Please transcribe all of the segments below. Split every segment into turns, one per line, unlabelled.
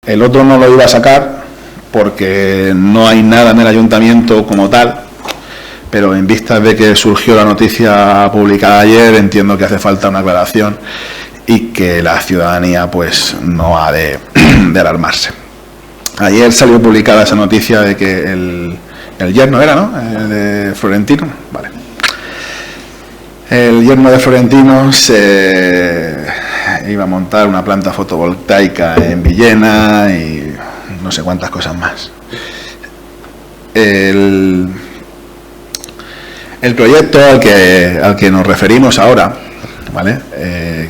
El otro no lo iba a sacar porque no hay nada en el ayuntamiento como tal, pero en vistas de que surgió la noticia publicada ayer, entiendo que hace falta una aclaración y que la ciudadanía pues no ha de alarmarse. Ayer salió publicada esa noticia de que el yerno era, ¿no?, de Florentino, vale. El yerno de Florentino se iba a montar una planta fotovoltaica en Villena y no sé cuántas cosas más. El proyecto al que nos referimos ahora, ¿vale?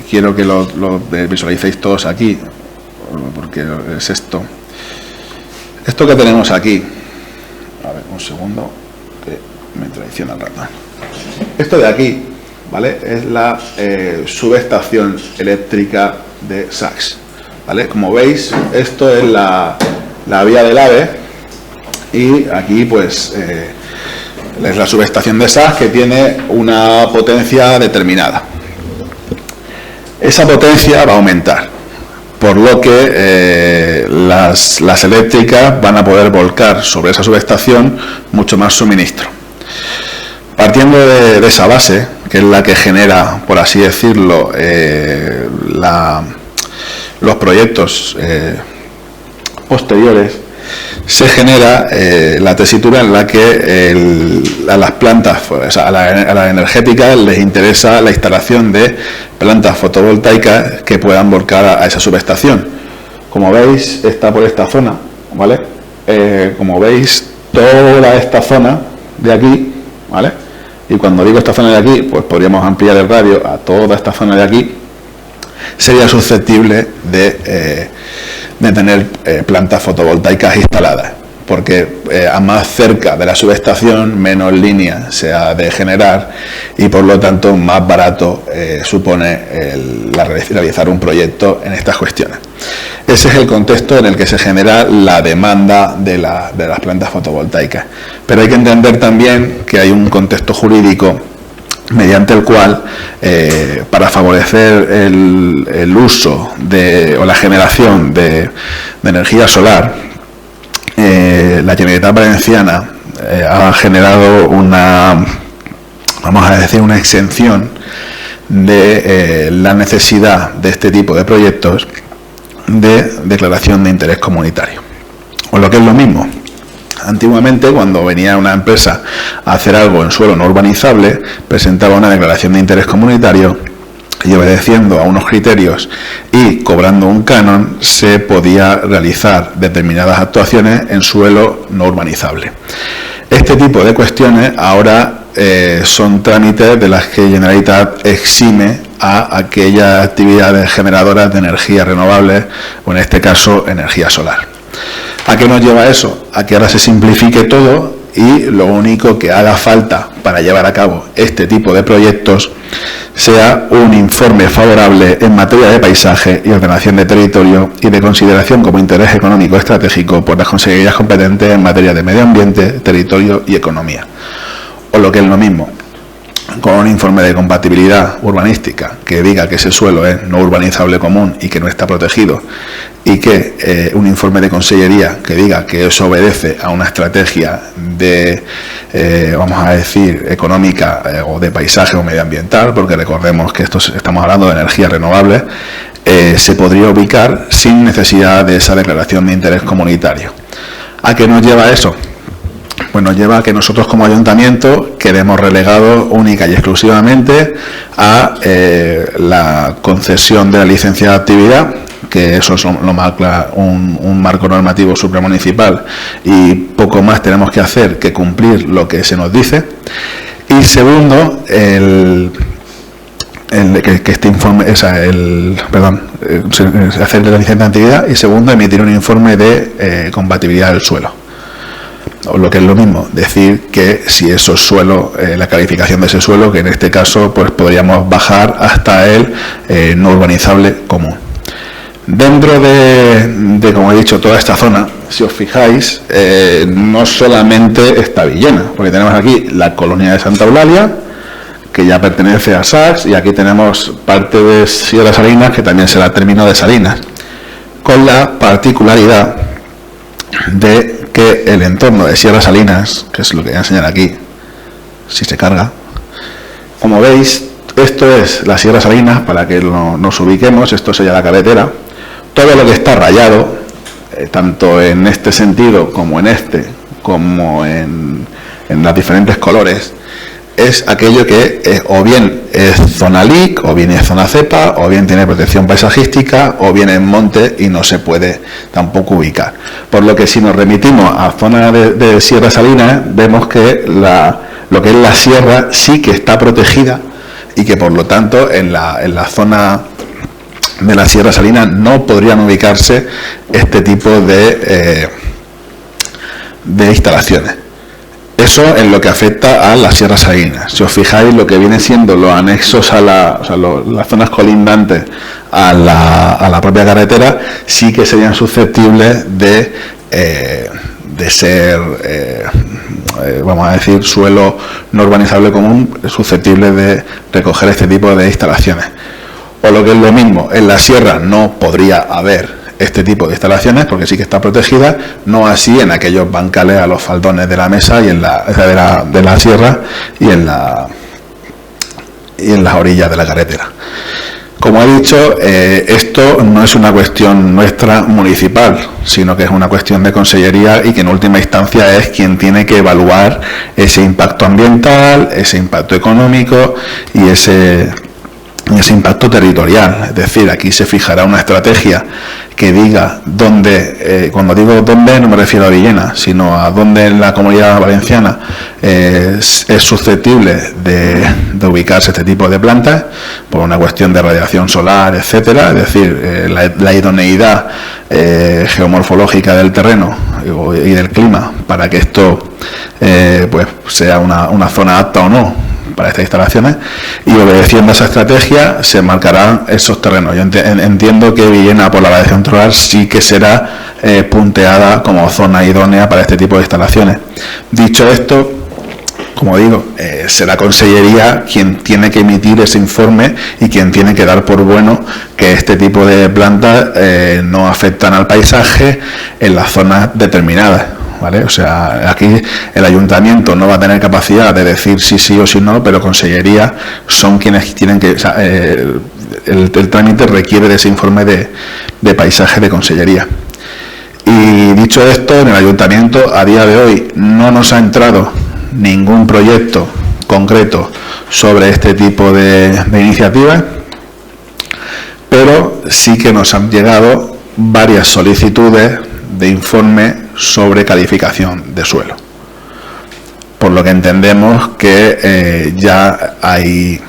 Quiero que lo visualicéis todos aquí, porque es esto. Esto que tenemos aquí, a ver, un segundo, que me traiciona el ratón. Esto de aquí, ¿vale?, es la subestación eléctrica de Sachs, ¿vale? Como veis, esto es la vía del AVE y aquí pues es la subestación de Sachs, que tiene una potencia determinada. Esa potencia va a aumentar, por lo que las eléctricas van a poder volcar sobre esa subestación mucho más suministro. Partiendo de esa base, que es la que genera, por así decirlo, los proyectos posteriores, se genera la tesitura en la que a las plantas, o sea, a la energética les interesa la instalación de plantas fotovoltaicas que puedan volcar a esa subestación. Como veis, está por esta zona, ¿vale? Como veis, toda esta zona de aquí, ¿vale? Y cuando digo esta zona de aquí, pues podríamos ampliar el radio a toda esta zona de aquí, sería susceptible de tener plantas fotovoltaicas instaladas, porque a más cerca de la subestación, menos línea se ha de generar y por lo tanto más barato supone realizar un proyecto en estas cuestiones. Ese es el contexto en el que se genera la demanda de las plantas fotovoltaicas. Pero hay que entender también que hay un contexto jurídico mediante el cual, para favorecer el uso o la generación de energía solar, la Generalitat Valenciana ha generado una exención de la necesidad de este tipo de proyectos de declaración de interés comunitario. O lo que es lo mismo, antiguamente, cuando venía una empresa a hacer algo en suelo no urbanizable, presentaba una declaración de interés comunitario y, obedeciendo a unos criterios y cobrando un canon, se podía realizar determinadas actuaciones en suelo no urbanizable. Este tipo de cuestiones ahora son trámites de las que Generalitat exime a aquellas actividades generadoras de energía renovable, o en este caso energía solar. ¿A qué nos lleva eso? A que ahora se simplifique todo y lo único que haga falta para llevar a cabo este tipo de proyectos sea un informe favorable en materia de paisaje y ordenación de territorio y de consideración como interés económico estratégico por las consejerías competentes en materia de medio ambiente, territorio y economía. O lo que es lo mismo, con un informe de compatibilidad urbanística que diga que ese suelo es no urbanizable común y que no está protegido, y que un informe de consellería que diga que eso obedece a una estrategia de, vamos a decir, económica o de paisaje o medioambiental, porque recordemos que estamos hablando de energías renovables, se podría ubicar sin necesidad de esa declaración de interés comunitario. ¿A qué nos lleva eso? Pues nos lleva a que nosotros como ayuntamiento quedemos relegados única y exclusivamente a la concesión de la licencia de actividad, que eso es lo marca un marco normativo supramunicipal y poco más tenemos que hacer que cumplir lo que se nos dice. Y segundo, que este informe, hacer la licencia de actividad, y segundo, emitir un informe de compatibilidad del suelo. O lo que es lo mismo, decir que si eso es suelo, la calificación de ese suelo, que en este caso pues podríamos bajar hasta el no urbanizable común. Dentro de, como he dicho, toda esta zona, si os fijáis, no solamente está Villena, porque tenemos aquí la colonia de Santa Eulalia, que ya pertenece a Sachs, y aquí tenemos parte de Sierra Salinas, que también será término de Salinas. con la particularidad de que el entorno de Sierra Salinas, que es lo que voy a enseñar aquí, si se carga, como veis, esto es la Sierra Salinas, para que nos ubiquemos, esto sería la carretera. Todo lo que está rayado, tanto en este sentido como en este, como en los diferentes colores, es aquello que o bien es zona LIC, o bien es zona cepa, o bien tiene protección paisajística, o bien es monte y no se puede tampoco ubicar. Por lo que si nos remitimos a zona de Sierra Salinas, vemos que lo que es la sierra sí que está protegida y que por lo tanto en la zona de la Sierra Salinas no podrían ubicarse este tipo de instalaciones. Eso en lo que afecta a la Sierra Salinas. Si os fijáis, lo que viene siendo los anexos a las zonas colindantes a la propia carretera, sí que serían susceptibles de ser, vamos a decir, suelo no urbanizable común, susceptible de recoger este tipo de instalaciones. O lo que es lo mismo, en la sierra no podría haber este tipo de instalaciones porque sí que está protegida, no así en aquellos bancales a los faldones de la mesa y de la sierra y en las orillas de la carretera. Como he dicho, esto no es una cuestión nuestra municipal, sino que es una cuestión de consellería y que en última instancia es quien tiene que evaluar ese impacto ambiental, ese impacto económico y ese impacto territorial. Es decir, aquí se fijará una estrategia que diga dónde, cuando digo dónde no me refiero a Villena, sino a dónde en la Comunidad Valenciana es susceptible de ubicarse este tipo de plantas por una cuestión de radiación solar, etcétera. Es decir, la idoneidad geomorfológica del terreno y del clima para que esto pues sea una zona apta o no para estas instalaciones, y obedeciendo a esa estrategia se marcarán esos terrenos. Yo entiendo que Villena, por la radiación solar, sí que será punteada como zona idónea para este tipo de instalaciones. Dicho esto, como digo, será Consellería quien tiene que emitir ese informe y quien tiene que dar por bueno que este tipo de plantas no afectan al paisaje en las zonas determinadas. ¿Vale? O sea, aquí el ayuntamiento no va a tener capacidad de decir si sí o si no, pero Consellería son quienes tienen que... O sea, el trámite requiere de ese informe de paisaje de Consellería. Y dicho esto, en el ayuntamiento a día de hoy no nos ha entrado ningún proyecto concreto sobre este tipo de iniciativas, pero sí que nos han llegado varias solicitudes de informe sobre calificación de suelo, por lo que entendemos que ya hay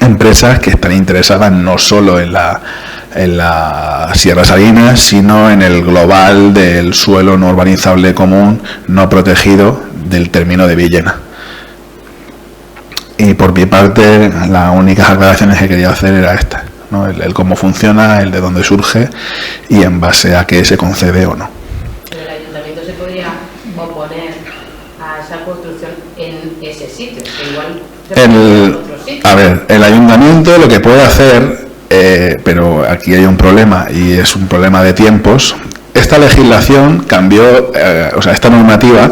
empresas que están interesadas no solo en la Sierra Salinas, sino en el global del suelo no urbanizable común no protegido del término de Villena. Y por mi parte, las únicas aclaraciones que quería hacer era esta, ¿no? El cómo funciona, el de dónde surge y en base a qué se concede o no.
¿El ayuntamiento se podría oponer a esa construcción en ese sitio? Que igual se puede en otro sitio.
A ver, el ayuntamiento lo que puede hacer, pero aquí hay un problema y es un problema de tiempos. Esta legislación cambió, esta normativa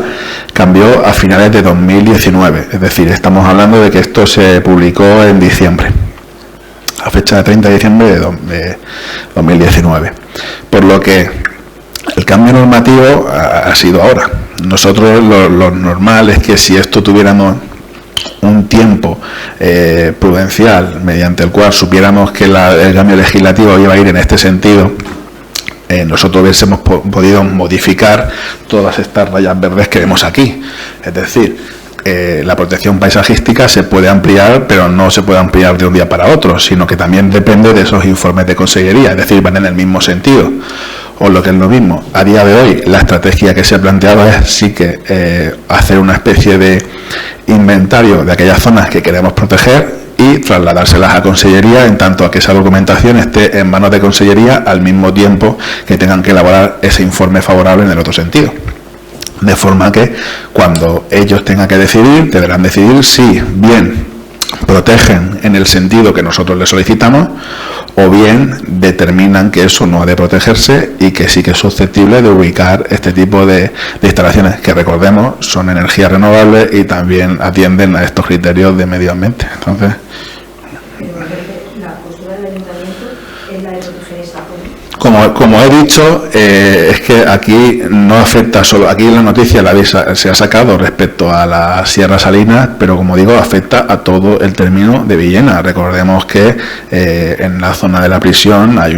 cambió a finales de 2019, es decir, estamos hablando de que esto se publicó en diciembre, a fecha de 30 de diciembre de 2019, por lo que el cambio normativo ha sido ahora. Nosotros lo normal es que si esto tuviéramos un tiempo prudencial mediante el cual supiéramos que el cambio legislativo iba a ir en este sentido, nosotros hubiésemos podido modificar todas estas rayas verdes que vemos aquí. Es decir, la protección paisajística se puede ampliar, pero no se puede ampliar de un día para otro, sino que también depende de esos informes de consellería, es decir, van en el mismo sentido. O lo que es lo mismo, a día de hoy la estrategia que se ha planteado es sí que hacer una especie de inventario de aquellas zonas que queremos proteger y trasladárselas a Consellería, en tanto a que esa documentación esté en manos de Consellería al mismo tiempo que tengan que elaborar ese informe favorable en el otro sentido. De forma que cuando ellos tengan que decidir, deberán decidir si bien protegen en el sentido que nosotros les solicitamos o bien determinan que eso no ha de protegerse y que sí que es susceptible de ubicar este tipo de instalaciones, que recordemos son energías renovables y también atienden a estos criterios de medio ambiente. Entonces,
la postura del ayuntamiento es la de proteger esta zona.
como he dicho, es que aquí no afecta solo, aquí la noticia se ha sacado respecto a la Sierra Salinas, pero como digo, afecta a todo el término de Villena. Recordemos que en la zona de la prisión hay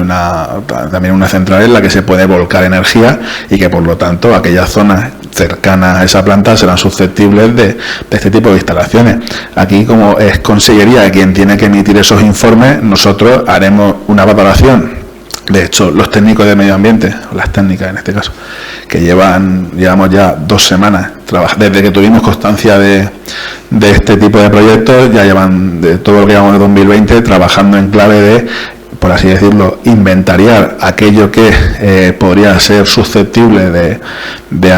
también una central en la que se puede volcar energía y que por lo tanto aquellas zonas cercanas a esa planta serán susceptibles de este tipo de instalaciones. Aquí, como es Consellería quien tiene que emitir esos informes, nosotros haremos una valoración. De hecho, los técnicos de medio ambiente, las técnicas en este caso, que llevamos ya 2 semanas, desde que tuvimos constancia de este tipo de proyectos, ya llevan de todo lo que llevamos de 2020 trabajando en clave de, por así decirlo, inventariar aquello que podría ser susceptible de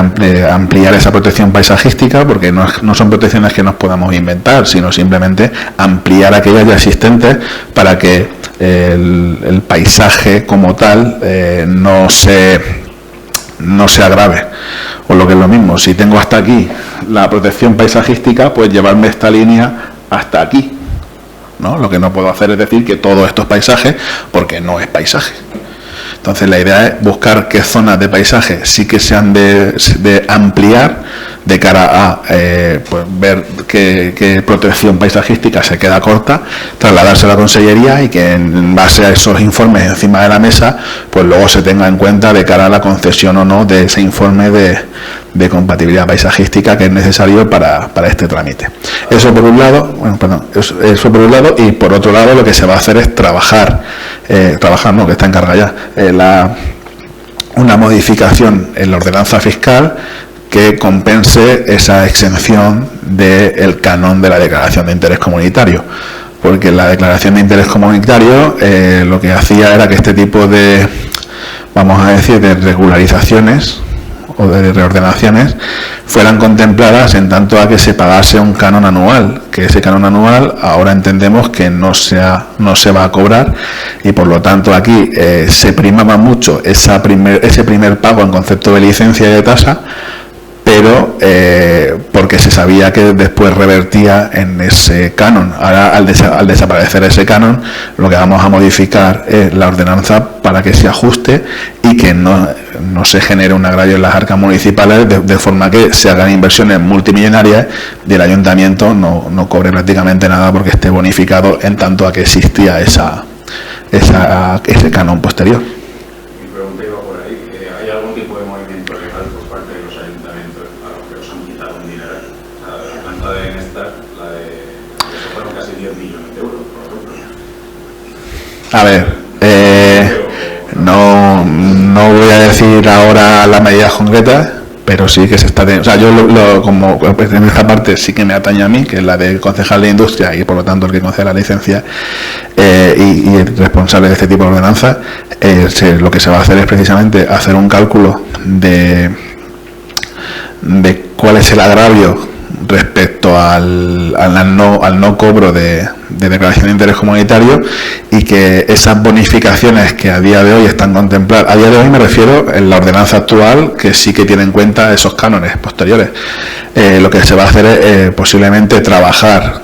ampliar esa protección paisajística, porque no son protecciones que nos podamos inventar, sino simplemente ampliar aquellas ya existentes para que el paisaje como tal no se agrave. O lo que es lo mismo, si tengo hasta aquí la protección paisajística, pues llevarme esta línea hasta aquí, ¿no? Lo que no puedo hacer es decir que todo esto es paisaje, porque no es paisaje. Entonces la idea es buscar qué zonas de paisaje sí que se han de ampliar de cara a pues ver qué protección paisajística se queda corta, trasladarse a la Consellería y que en base a esos informes encima de la mesa, pues luego se tenga en cuenta de cara a la concesión o no de ese informe de compatibilidad paisajística que es necesario para este trámite. Eso por un lado, eso por un lado, y por otro lado lo que se va a hacer es trabajar, que está encargada ya, una modificación en la ordenanza fiscal que compense esa exención del canon de la declaración de interés comunitario, porque la declaración de interés comunitario lo que hacía era que este tipo de, vamos a decir, de regularizaciones o de reordenaciones fueran contempladas en tanto a que se pagase un canon anual, que ese canon anual ahora entendemos que no se va a cobrar, y por lo tanto aquí se primaba mucho ese primer pago en concepto de licencia y de tasa, pero porque se sabía que después revertía en ese canon. Ahora, al desaparecer ese canon, lo que vamos a modificar es la ordenanza para que se ajuste y que no se genere un agravio en las arcas municipales, de forma que se hagan inversiones multimillonarias y el ayuntamiento no cobre prácticamente nada porque esté bonificado en tanto a que existía ese canon posterior. A ver, no voy a decir ahora las medidas concretas, pero sí que se está teniendo, o sea, yo como en esta parte sí que me atañe a mí, que es la de concejal de industria y por lo tanto el que concede la licencia y el responsable de este tipo de ordenanza, lo que se va a hacer es precisamente hacer un cálculo de cuál es el agravio respecto al no cobro de declaración de interés comunitario, y que esas bonificaciones que a día de hoy están contempladas, a día de hoy me refiero en la ordenanza actual, que sí que tiene en cuenta esos cánones posteriores, lo que se va a hacer es posiblemente trabajar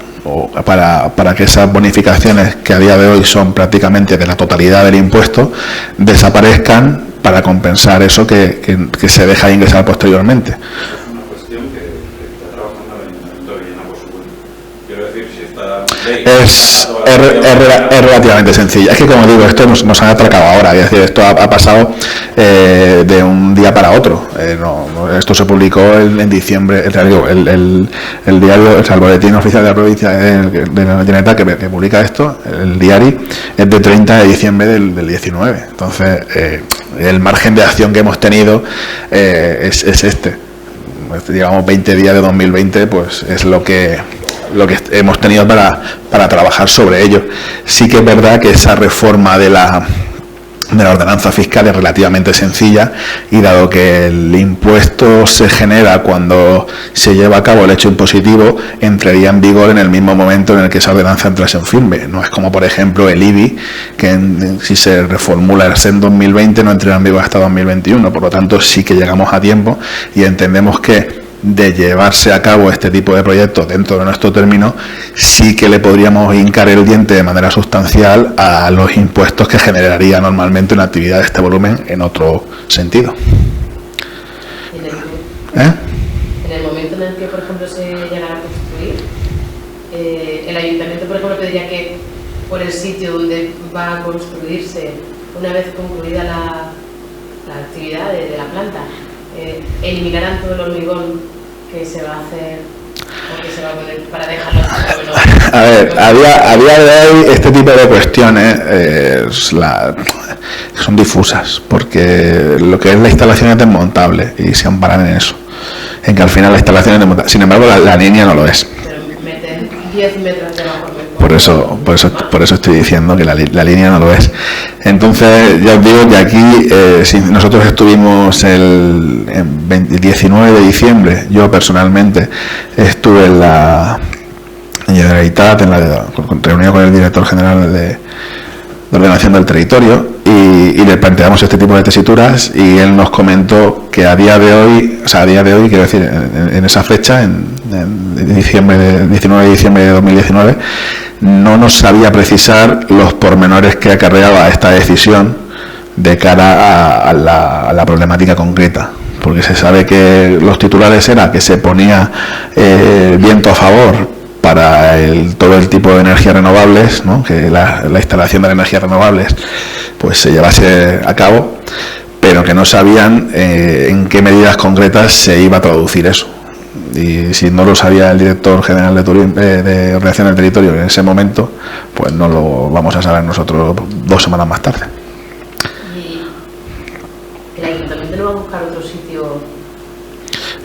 para que esas bonificaciones que a día de hoy son prácticamente de la totalidad del impuesto desaparezcan para compensar eso que se deja de ingresar posteriormente. Es relativamente sencilla. Es que, como digo, esto nos han atracado ahora, es decir, esto ha pasado de un día para otro. Esto se publicó en diciembre, el diario, el boletín oficial de la provincia de la Generalitat que publica esto, el diario, es de 30 de diciembre del 19. Entonces, el margen de acción que hemos tenido es este. Digamos, 20 días de 2020, pues es lo que hemos tenido para trabajar sobre ello. Sí que es verdad que esa reforma de la de la ordenanza fiscal es relativamente sencilla, y dado que el impuesto se genera cuando se lleva a cabo el hecho impositivo, entraría en vigor en el mismo momento en el que esa ordenanza entrase en firme. No es como, por ejemplo, el IBI, que si se reformula en 2020 no entrará en vigor hasta 2021. Por lo tanto, sí que llegamos a tiempo, y entendemos que de llevarse a cabo este tipo de proyectos dentro de nuestro término, sí que le podríamos hincar el diente de manera sustancial a los impuestos que generaría normalmente una actividad de este volumen en otro sentido.
En el momento en el que, por ejemplo, se llegara a construir, el ayuntamiento, por ejemplo, pediría que por el sitio donde va a construirse, una vez concluida la actividad de la planta, eliminarán todo el hormigón que se va a hacer o que se va a poner para dejarlo.
A ver, a día de hoy este tipo de cuestiones son difusas, porque lo que es la instalación es desmontable y se amparan en eso, en que al final la instalación es desmontable. Sin embargo, la línea no lo es.
Pero meten 10 metros debajo.
Por eso estoy diciendo que la línea no lo es. Entonces, ya os digo que aquí, nosotros estuvimos el 19 de diciembre, yo personalmente estuve en la Generalitat, reunido con el director general de Ordenación del Territorio, y le planteamos este tipo de tesituras, y él nos comentó que a día de hoy, quiero decir, en esa fecha, en 19 de diciembre de 2019, no nos sabía precisar los pormenores que acarreaba esta decisión de cara a la problemática concreta, porque se sabe que los titulares era que se ponía viento a favor para todo el tipo de energías renovables, ¿no? Que la instalación de energías renovables pues se llevase a cabo, pero que no sabían en qué medidas concretas se iba a traducir eso. Y si no lo sabía el director general de Ordenación del Territorio en ese momento, pues no lo vamos a saber nosotros 2 semanas más tarde.
¿Y el ayuntamiento no va a buscar otro sitio?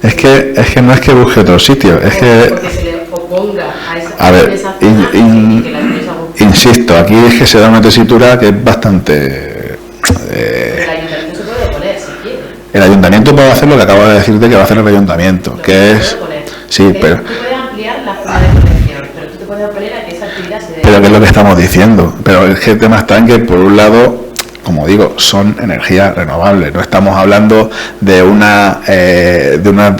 Es que no es que busque otro sitio, es que...
Porque se le oponga a esa
zona y que la empresa busque. Insisto, aquí es que se da una tesitura que es bastante...
El ayuntamiento se puede oponer si quiere.
El ayuntamiento puede hacer lo que acabo de decirte que va a hacer el ayuntamiento,
Lo
que es...
Oponer.
Sí, pero...
Tú puedes ampliar la zona de protección, pero tú te puedes oponer a que esa actividad se dé.
Pero que es lo que estamos diciendo. Pero es que el tema está en que, por un lado, como digo, son energías renovables. No estamos hablando de una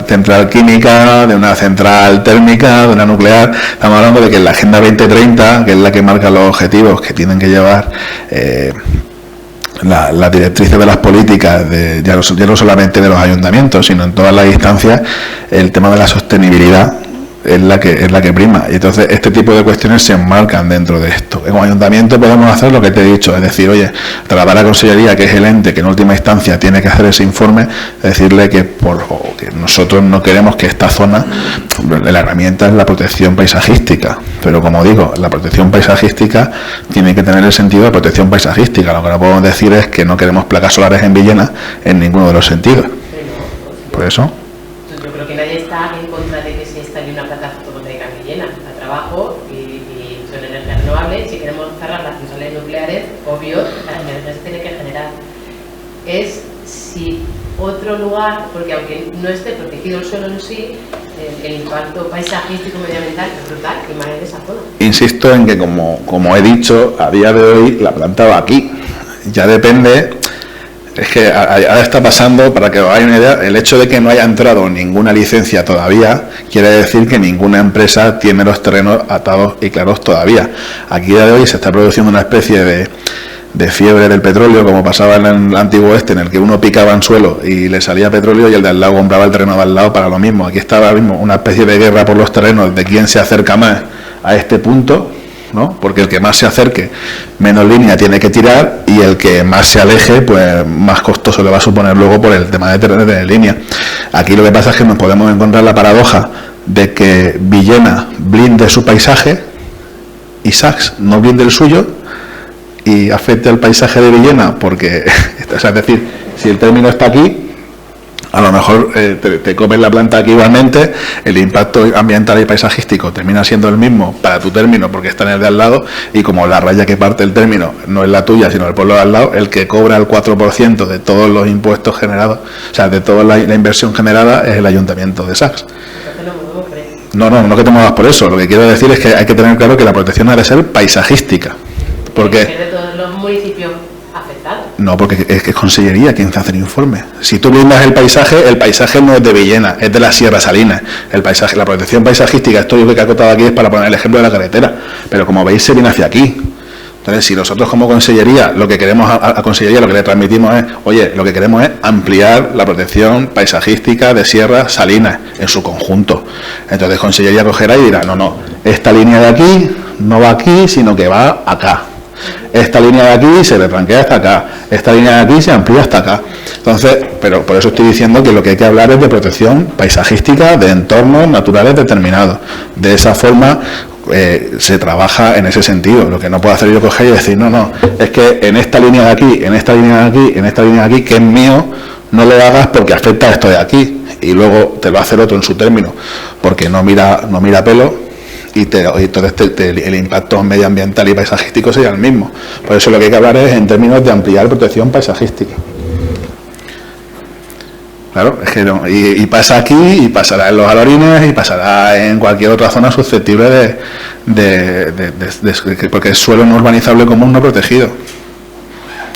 central química, de una central térmica, de una nuclear. Estamos hablando de que en la Agenda 2030, que es la que marca los objetivos que tienen que llevar las directrices de las políticas, ya no solamente de los ayuntamientos, sino en todas las instancias, el tema de la sostenibilidad es la que prima, y entonces este tipo de cuestiones se enmarcan dentro de esto. Como ayuntamiento podemos hacer lo que te he dicho, es decir, oye, trasladar a la Consellería, que es el ente que en última instancia tiene que hacer ese informe, decirle que nosotros no queremos que esta zona, la herramienta es la protección paisajística, pero como digo, la protección paisajística tiene que tener el sentido de protección paisajística. Lo que no podemos decir es que no queremos placas solares en Villena en ninguno de los sentidos. Por eso
yo creo que nadie está en contra de que se instale una placa fotovoltaica en Villena. Da trabajo y son energías renovables. Si queremos cerrar las centrales nucleares, obvio, la energía se tiene que generar. Es si otro lugar, porque aunque no esté protegido el suelo en sí, el impacto paisajístico medioambiental es brutal, y más en esa zona.
Insisto en que, como he dicho, a día de hoy la planta va aquí. Ya depende... Es que ahora está pasando, para que os hagáis una idea, el hecho de que no haya entrado ninguna licencia todavía, quiere decir que ninguna empresa tiene los terrenos atados y claros todavía. Aquí a día de hoy se está produciendo una especie de fiebre del petróleo, como pasaba en el antiguo oeste, en el que uno picaba en suelo y le salía petróleo y el de al lado compraba el terreno de al lado para lo mismo. Aquí está ahora mismo una especie de guerra por los terrenos de quién se acerca más a este punto, ¿no? Porque el que más se acerque, menos línea tiene que tirar, y el que más se aleje, pues más costoso le va a suponer luego por el tema de tener línea. Aquí lo que pasa es que nos podemos encontrar la paradoja de que Villena blinde su paisaje y Sachs no blinde el suyo y afecte al paisaje de Villena, porque, o sea, es decir, si el término está aquí, a lo mejor te comes la planta aquí igualmente, el impacto ambiental y paisajístico termina siendo el mismo para tu término porque está en el de al lado, y como la raya que parte el término no es la tuya sino el pueblo de al lado, el que cobra el 4% de todos los impuestos generados, o sea, de toda la inversión generada, es el ayuntamiento de Sax. No que te muevas por eso. Lo que quiero decir es que hay que tener claro que la protección ha de ser paisajística. Porque
de todos los municipios afectados.
No, porque es que es Consellería quien hace el informe. Si tú brindas el paisaje no es de Villena, es de la Sierra Salina. El paisaje, la protección paisajística, esto yo lo que he acotado aquí es para poner el ejemplo de la carretera. Pero como veis, se viene hacia aquí. Entonces, si nosotros como Consellería, lo que queremos a Consellería, lo que le transmitimos es, oye, lo que queremos es ampliar la protección paisajística de Sierra Salina en su conjunto. Entonces, Consellería cogerá y dirá, no, esta línea de aquí no va aquí, sino que va acá. Esta línea de aquí se retranquea hasta acá, esta línea de aquí se amplía hasta acá. Entonces, pero por eso estoy diciendo que lo que hay que hablar es de protección paisajística de entornos naturales determinados. De esa forma se trabaja en ese sentido. Lo que no puedo hacer yo coger y decir, no, es que en esta línea de aquí, en esta línea de aquí, en esta línea de aquí, que es mío, no lo hagas porque afecta a esto de aquí, y luego te lo va a hacer otro en su término, porque no mira pelo. Y entonces el impacto medioambiental y paisajístico sería el mismo. Por eso lo que hay que hablar es en términos de ampliar protección paisajística. Claro, es que no, y pasa aquí, y pasará en los Alorines, y pasará en cualquier otra zona susceptible porque es suelo no urbanizable común no protegido.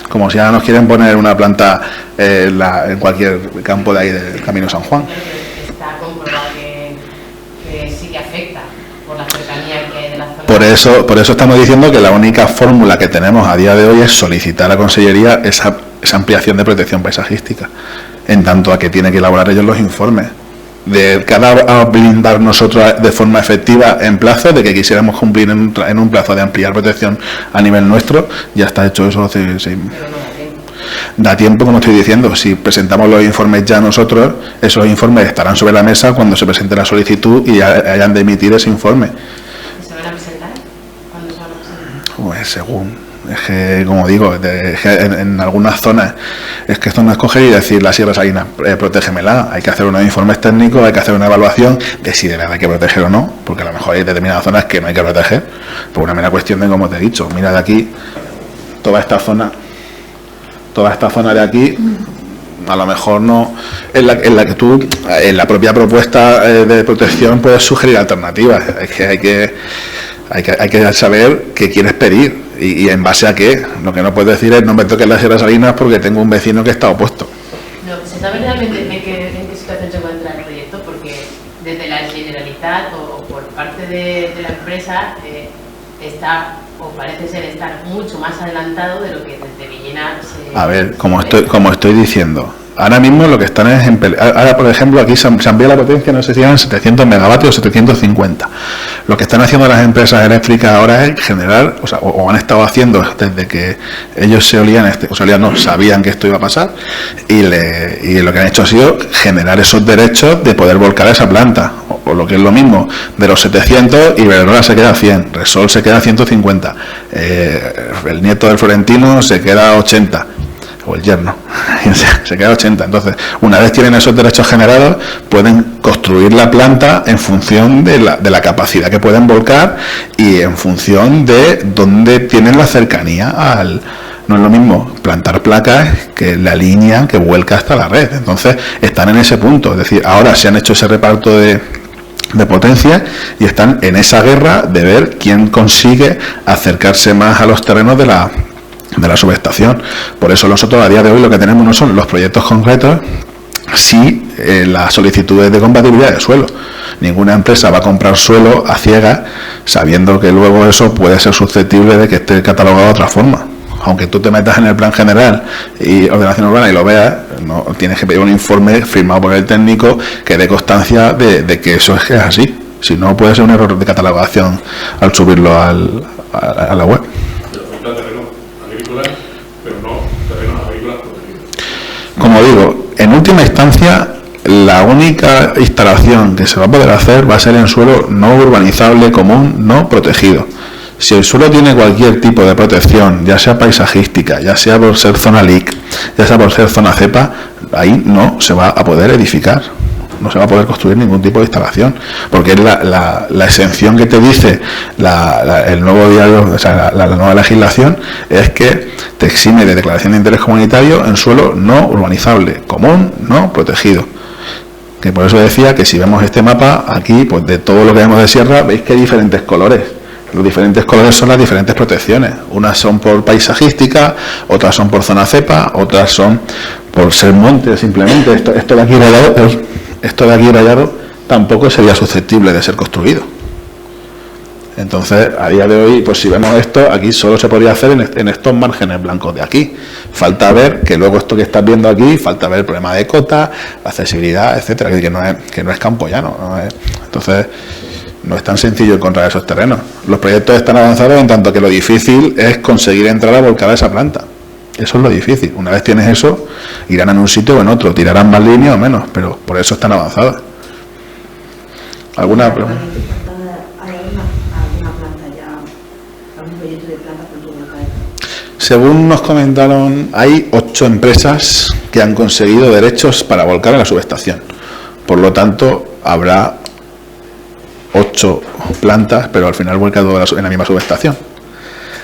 Como si ahora nos quieren poner una planta en cualquier campo de ahí del Camino San Juan.
Está comprobado que sí que afecta. La cercanía que hay de la zona.
Por eso estamos diciendo que la única fórmula que tenemos a día de hoy es solicitar a la Consellería esa ampliación de protección paisajística, en tanto a que tiene que elaborar ellos los informes. De cada a blindar nosotros de forma efectiva en plazo, de que quisiéramos cumplir en un plazo de ampliar protección a nivel nuestro, ya está hecho eso hace 6 meses. Da tiempo, como estoy diciendo, si presentamos los informes ya nosotros, esos informes estarán sobre la mesa cuando se presente la solicitud y hayan de emitir ese informe.
¿Se van a presentar? ¿Cuándo se van a presentar?
Pues según, es que como digo, en algunas zonas, es que zonas coger y decir la Sierra Salina, protégemela, hay que hacer unos informes técnicos, hay que hacer una evaluación de si de verdad hay que proteger o no, porque a lo mejor hay determinadas zonas que no hay que proteger, por una mera cuestión de, como te he dicho, mira de aquí, toda esta zona de aquí, a lo mejor no, en la que tú, en la propia propuesta de protección puedes sugerir alternativas. Es que hay que saber qué quieres pedir y en base a qué. Lo que no puedes decir es no me toques las Sierra Salinas porque tengo un vecino que está opuesto.
No, ¿se sabe realmente en qué situación se encuentra el proyecto? Porque desde la Generalitat o por parte de la empresa está, o parece ser estar mucho más adelantado de lo que desde Villena se...
A ver, como estoy diciendo, ahora mismo lo que están es ahora por ejemplo aquí se amplía la potencia, no sé si eran 700 megavatios o 750. Lo que están haciendo las empresas eléctricas ahora es generar, o han estado haciendo desde que ellos sabían que esto iba a pasar, y lo que han hecho ha sido generar esos derechos de poder volcar esa planta, o lo que es lo mismo, de los 700, Iberdrola se queda a 100, Resol se queda a 150, el nieto del Florentino se queda a 80, o el yerno, se queda a 80. Entonces, una vez tienen esos derechos generados, pueden construir la planta en función de la capacidad que pueden volcar y en función de dónde tienen la cercanía no es lo mismo plantar placas que la línea que vuelca hasta la red. Entonces, están en ese punto. Es decir, ahora se han hecho ese reparto de potencia y están en esa guerra de ver quién consigue acercarse más a los terrenos de la subestación. Por eso nosotros a día de hoy lo que tenemos no son los proyectos concretos, sí las solicitudes de compatibilidad de suelo. Ninguna empresa va a comprar suelo a ciegas sabiendo que luego eso puede ser susceptible de que esté catalogado de otra forma. Aunque tú te metas en el plan general y ordenación urbana y lo veas, no tienes que pedir un informe firmado por el técnico que dé constancia de que eso es así. Si no, puede ser un error de catalogación al subirlo a la web. Como digo, en última instancia, la única instalación que se va a poder hacer va a ser en suelo no urbanizable común, no protegido. Si el suelo tiene cualquier tipo de protección, ya sea paisajística, ya sea por ser zona LIC, ya sea por ser zona cepa, ahí no se va a poder edificar, no se va a poder construir ningún tipo de instalación, porque es la exención que te dice el nuevo diario, o sea, la nueva legislación, es que te exime de declaración de interés comunitario en suelo no urbanizable, común, no protegido. Que por eso decía que si vemos este mapa, aquí, pues de todo lo que vemos de sierra, veis que hay diferentes colores. Los diferentes colores son las diferentes protecciones. Unas son por paisajística, otras son por zona cepa, otras son por ser monte simplemente. Esto de aquí rayado tampoco sería susceptible de ser construido. Entonces, a día de hoy, pues si vemos esto, aquí solo se podría hacer en estos márgenes blancos de aquí. Falta ver que luego esto que estás viendo aquí, falta ver el problema de cota, la accesibilidad, etcétera, que no es campo llano, ¿no? Entonces, no es tan sencillo encontrar esos terrenos. Los proyectos están avanzados en tanto que lo difícil es conseguir entrar a volcar a esa planta. Eso es lo difícil. Una vez tienes eso, irán en un sitio o en otro, tirarán más líneas o menos, pero por eso están avanzadas. ¿Alguna pregunta? Según nos comentaron, hay 8 empresas que han conseguido derechos para volcar en la subestación. Por lo tanto, habrá 8 plantas, pero al final vuelca todo en la misma subestación.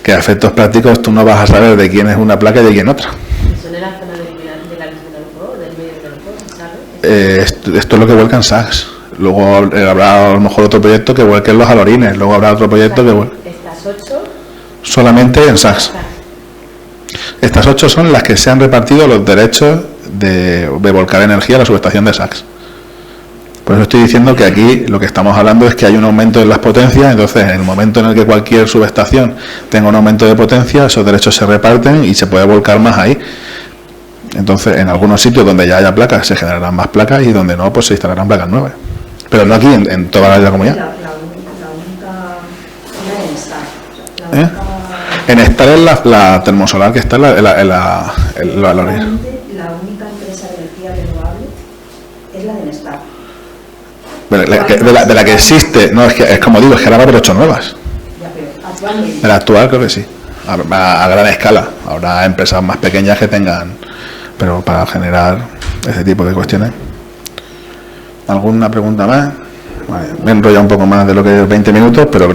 Que a efectos prácticos tú no vas a saber de quién es una placa y de quién otra.
¿Eso en la zona de la del medio del juego, sabes?
Esto es lo que vuelca en Sachs. Luego habrá a lo mejor otro proyecto que vuelque en los Alorines. Luego habrá otro proyecto que vuelque.
¿Estas 8?
Solamente en Sachs. Estas 8 son las que se han repartido los derechos de volcar energía a la subestación de Sachs. Por eso estoy diciendo que aquí lo que estamos hablando es que hay un aumento en las potencias, entonces en el momento en el que cualquier subestación tenga un aumento de potencia, esos derechos se reparten y se puede volcar más ahí. Entonces en algunos sitios donde ya haya placas se generarán más placas y donde no, pues se instalarán placas nuevas. Pero no aquí, en toda la comunidad.
La única en
En esta es la termosolar que está en la orilla.
La única empresa de energía renovable es la del Estado.
De la que existe, no, es como digo, es que ahora va a haber 8 nuevas.
Ya, pero actualmente.
De la actual creo que sí, a gran escala. Habrá empresas más pequeñas que tengan, pero para generar ese tipo de cuestiones. ¿Alguna pregunta más? Vale, me he enrollado un poco más de lo que es 20 minutos, pero